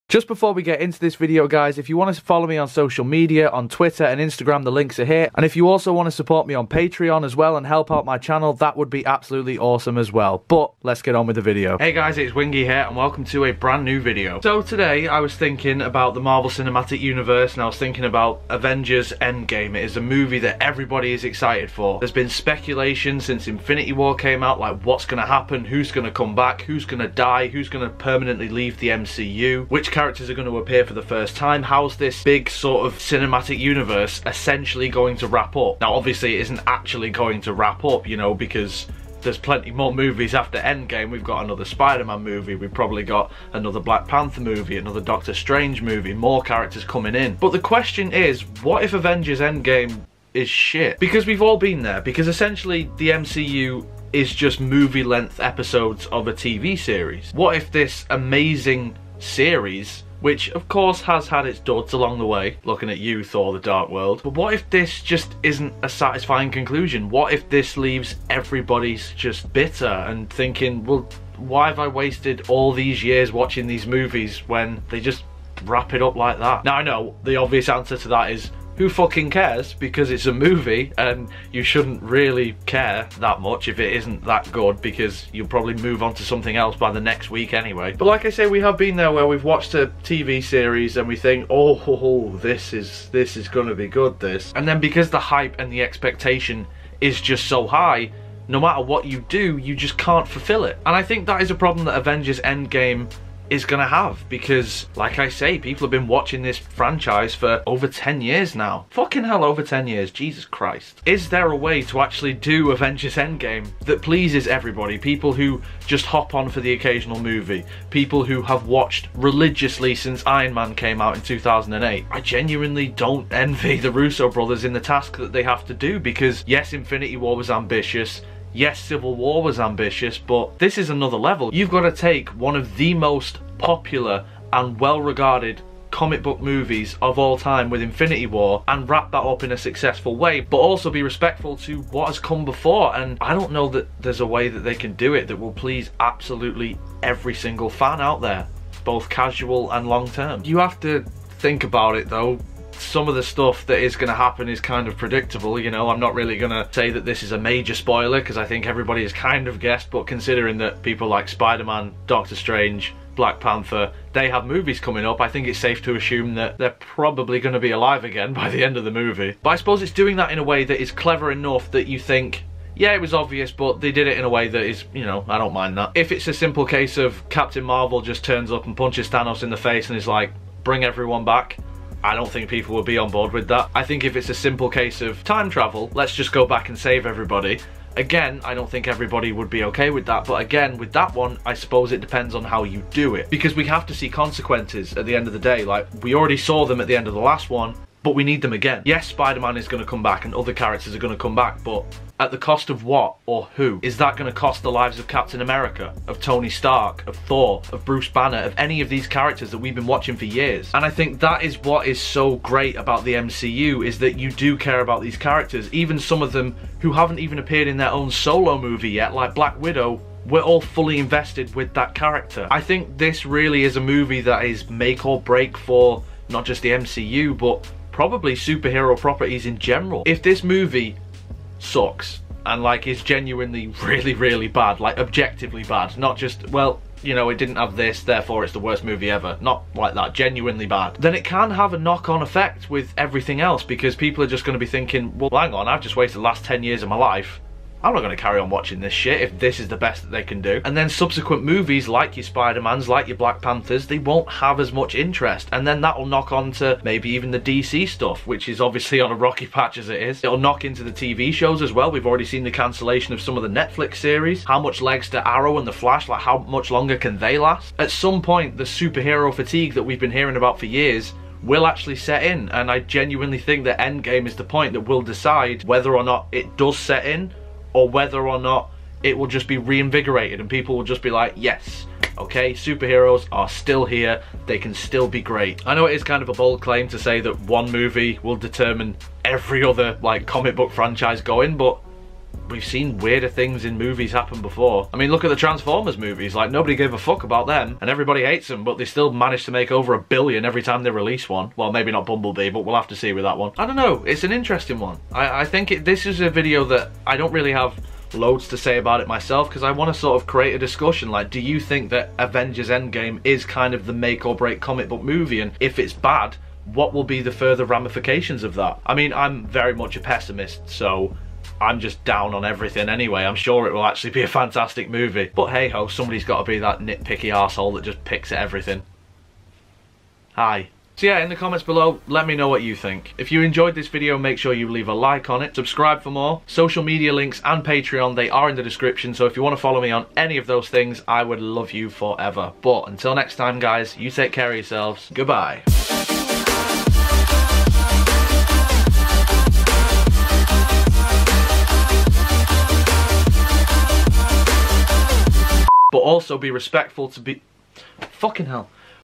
Just before we get into this video, guys, if you want to follow me on social media, on Twitter and Instagram, the links are here. And if you also want to support me on Patreon as well and help out my channel, that would be absolutely awesome as well. But let's get on with the video. Hey guys, it's Wingy here and welcome to a brand new video. So today I was thinking about the Marvel Cinematic Universe and I was thinking about Avengers Endgame. It is a movie that everybody is excited for. There's been speculation since Infinity War came out, like what's going to happen, who's going to come back, who's going to die, who's going to permanently leave the MCU, which characters are going to appear for the first time, how's this big sort of cinematic universe essentially going to wrap up. Now obviously it isn't actually going to wrap up, you know, because there's plenty more movies after Endgame. We've got another Spider-Man movie, we've probably got another Black Panther movie, another Doctor Strange movie, more characters coming in. But the question is, what if Avengers Endgame is shit? Because we've all been there, because essentially the MCU is just movie-length episodes of a TV series. What if this amazing series, which of course has had its duds along the way, looking at you, Thor: The Dark World, but what if this just isn't a satisfying conclusion? What if this leaves everybody's just bitter and thinking, well, why have I wasted all these years watching these movies when they just wrap it up like that? Now I know the obvious answer to that is, who fucking cares, because it's a movie and you shouldn't really care that much if it isn't that good, because you'll probably move on to something else by the next week anyway. But like I say, we have been there where we've watched a TV series and we think, oh, this is gonna be good, this. And then because the hype and the expectation is just so high, no matter what you do, you just can't fulfill it. And I think that is a problem that Avengers Endgame is gonna have, because like I say, people have been watching this franchise for over 10 years now. Fucking hell, over 10 years, Jesus Christ. Is there a way to actually do Avengers Endgame that pleases everybody? People who just hop on for the occasional movie, people who have watched religiously since Iron Man came out in 2008. I genuinely don't envy the Russo brothers in the task that they have to do, because yes, Infinity War was ambitious, yes, Civil War was ambitious, but this is another level. You've got to take one of the most popular and well-regarded comic book movies of all time with Infinity War and wrap that up in a successful way, but also be respectful to what has come before. And I don't know that there's a way that they can do it that will please absolutely every single fan out there, both casual and long-term. You have to think about it though. Some of the stuff that is going to happen is kind of predictable, you know. I'm not really going to say that this is a major spoiler because I think everybody has kind of guessed, but considering that people like Spider-Man, Doctor Strange, Black Panther, they have movies coming up, I think it's safe to assume that they're probably going to be alive again by the end of the movie. But I suppose it's doing that in a way that is clever enough that you think, yeah, it was obvious, but they did it in a way that is, you know, I don't mind that. If it's a simple case of Captain Marvel just turns up and punches Thanos in the face and is like, bring everyone back, I don't think people will be on board with that. I think if it's a simple case of time travel, let's just go back and save everybody, again, I don't think everybody would be okay with that. But again, with that one, I suppose it depends on how you do it, because we have to see consequences at the end of the day. Like, we already saw them at the end of the last one, but we need them again. Yes, Spider-Man is going to come back and other characters are going to come back, but at the cost of what or who? Is that going to cost the lives of Captain America, of Tony Stark, of Thor, of Bruce Banner, of any of these characters that we've been watching for years? And I think that is what is so great about the MCU, is that you do care about these characters, even some of them who haven't even appeared in their own solo movie yet, like Black Widow. We're all fully invested with that character. I think this really is a movie that is make or break for not just the MCU, but probably superhero properties in general. If this movie sucks and like is genuinely really bad, like objectively bad, not just, well, you know, it didn't have this, therefore it's the worst movie ever, not like that, genuinely bad, then it can have a knock-on effect with everything else, because people are just going to be thinking, well, hang on, I've just wasted the last 10 years of my life, I'm not going to carry on watching this shit if this is the best that they can do. And then subsequent movies like your Spider-Mans, like your Black Panthers, they won't have as much interest. And then that'll knock on to maybe even the DC stuff, which is obviously on a rocky patch as it is. It'll knock into the TV shows as well. We've already seen the cancellation of some of the Netflix series. How much legs to Arrow and The Flash? Like, how much longer can they last? At some point, the superhero fatigue that we've been hearing about for years will actually set in. And I genuinely think that Endgame is the point that will decide whether or not it does set in, or whether or not it will just be reinvigorated and people will just be like, yes, okay, superheroes are still here, they can still be great. I know it is kind of a bold claim to say that one movie will determine every other like comic book franchise going, but we've seen weirder things in movies happen before. I mean, look at the Transformers movies. Like, nobody gave a fuck about them, and everybody hates them, but they still manage to make over $1 billion every time they release one. Well, maybe not Bumblebee, but we'll have to see with that one. I don't know. It's an interesting one. I think this is a video that I don't really have loads to say about it myself, because I want to sort of create a discussion. Like, do you think that Avengers Endgame is kind of the make or break comic book movie, and if it's bad, what will be the further ramifications of that? I mean, I'm very much a pessimist, so I'm just down on everything anyway. I'm sure it will actually be a fantastic movie, but hey ho, somebody's got to be that nitpicky arsehole that just picks at everything. Hi. So yeah, in the comments below, let me know what you think. If you enjoyed this video, make sure you leave a like on it, subscribe for more. Social media links and Patreon, they are in the description, so if you want to follow me on any of those things, I would love you forever. But until next time, guys, you take care of yourselves. Goodbye. But also be respectful to be... Fucking hell.